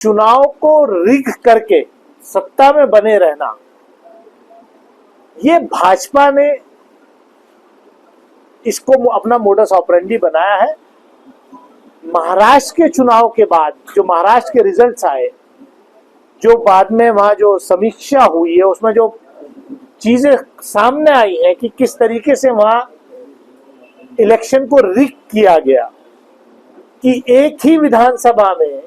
चुनाव को रिग करके सत्ता में बने रहना, ये भाजपा ने इसको अपना मोडस ऑपरेंडी बनाया है। महाराष्ट्र के चुनाव के बाद जो महाराष्ट्र के रिजल्ट्स आए, जो बाद में वहां जो समीक्षा हुई है, उसमें जो चीजें सामने आई है कि किस तरीके से वहां इलेक्शन को रिग किया गया कि एक ही विधानसभा में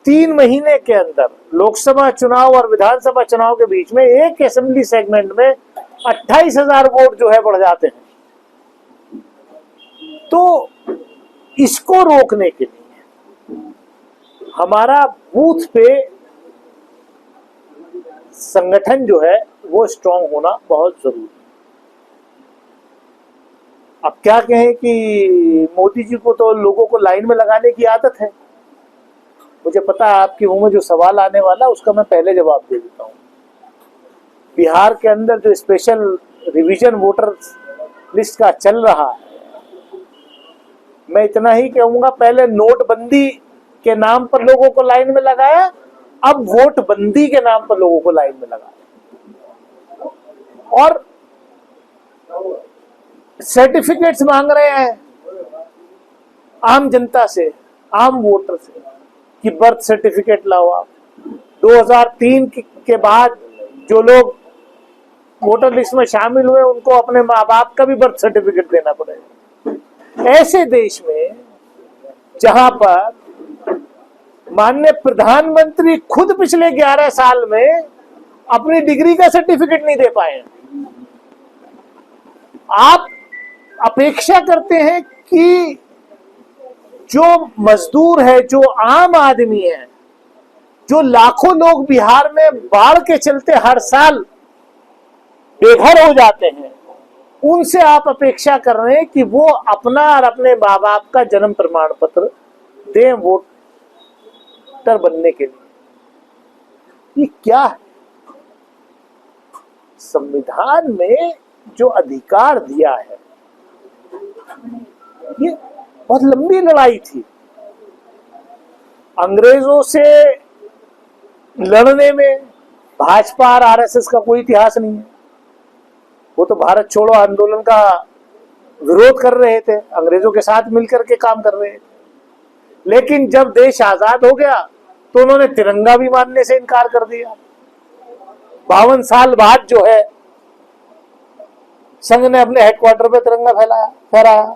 3 महीने के अंदर लोकसभा चुनाव और विधानसभा चुनाव के बीच में एक असेंबली सेगमेंट में 28,000 वोट जो है बढ़ जाते हैं। तो इसको रोकने के लिए हमारा बूथ पे संगठन जो है वो स्ट्रांग होना बहुत जरूरी है। अब क्या कहें कि मोदी जी को तो लोगों को लाइन में लगाने की आदत है। मुझे पता है आपके मुंह में जो सवाल आने वाला उसका मैं पहले जवाब दे देता हूँ। बिहार के अंदर जो स्पेशल रिवीजन वोटर लिस्ट का चल रहा है, मैं इतना ही कहूंगा, पहले नोटबंदी के नाम पर लोगों को लाइन में लगाया, अब वोट बंदी के नाम पर लोगों को लाइन में लगाया और सर्टिफिकेट्स मांग रहे हैं आम जनता से, आम वोटर से कि बर्थ सर्टिफिकेट लाओ आप। 2003 के बाद जो लोग वोटर लिस्ट में शामिल हुए उनको अपने माँ बाप का भी बर्थ सर्टिफिकेट देना पड़ेगा। ऐसे देश में जहां पर माननीय प्रधानमंत्री खुद पिछले 11 साल में अपनी डिग्री का सर्टिफिकेट नहीं दे पाए, आप अपेक्षा करते हैं कि जो मजदूर है, जो आम आदमी है, जो लाखों लोग बिहार में बाढ़ के चलते हर साल बेघर हो जाते हैं, उनसे आप अपेक्षा कर रहे हैं कि वो अपना और अपने माँ बाप का जन्म प्रमाण पत्र दें वोटर बनने के लिए। ये क्या है? संविधान में जो अधिकार दिया है, ये बहुत लंबी लड़ाई थी। अंग्रेजों से लड़ने में भाजपा और आरएसएस का कोई इतिहास नहीं है। वो तो भारत छोड़ो आंदोलन का विरोध कर रहे थे, अंग्रेजों के साथ मिलकर के काम कर रहे थे। लेकिन जब देश आजाद हो गया तो उन्होंने तिरंगा भी मानने से इनकार कर दिया। 52 साल बाद जो है संघ ने अपने हेडक्वार्टर पे तिरंगा फहराया।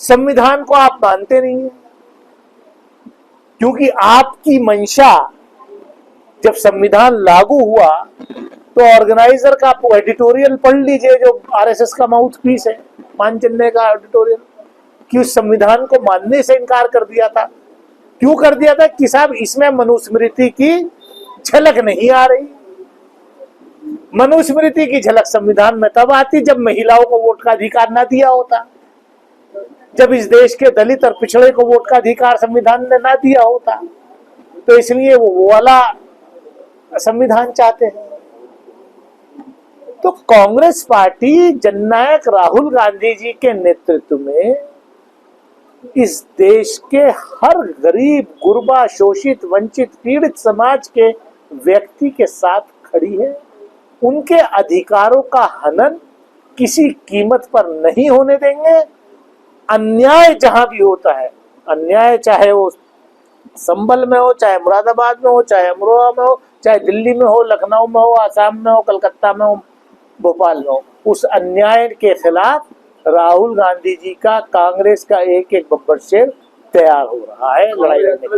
संविधान को आप मानते नहीं है क्योंकि आपकी मंशा, जब संविधान लागू हुआ तो ऑर्गेनाइजर का आप एडिटोरियल पढ़ लीजिए, जो आरएसएस का माउथ पीस है मानचंदे का एडिटोरियल, कि उस संविधान को मानने से इनकार कर दिया था। क्यों कर दिया था? कि साहब इसमें मनुस्मृति की झलक नहीं आ रही। मनुस्मृति की झलक संविधान में तब आती जब महिलाओं को वोट का अधिकार ना दिया होता, जब इस देश के दलित और पिछड़े को वोट का अधिकार संविधान ने ना दिया होता। तो इसलिए वो वाला संविधान चाहते हैं। तो कांग्रेस पार्टी जननायक राहुल गांधी जी के नेतृत्व में इस देश के हर गरीब, गुरबा, शोषित, वंचित, पीड़ित समाज के व्यक्ति के साथ खड़ी है। उनके अधिकारों का हनन किसी कीमत पर नहीं होने देंगे। अन्याय जहां भी होता है, अन्याय चाहे वो संभल में हो, चाहे मुरादाबाद में हो, चाहे अमरोहा में हो, चाहे दिल्ली में हो, लखनऊ में हो, आसाम में हो, कलकत्ता में हो, भोपाल में हो, उस अन्याय के खिलाफ राहुल गांधी जी का, कांग्रेस का एक एक बब्बर शेर तैयार हो रहा है लड़ाई लड़ने के लिए।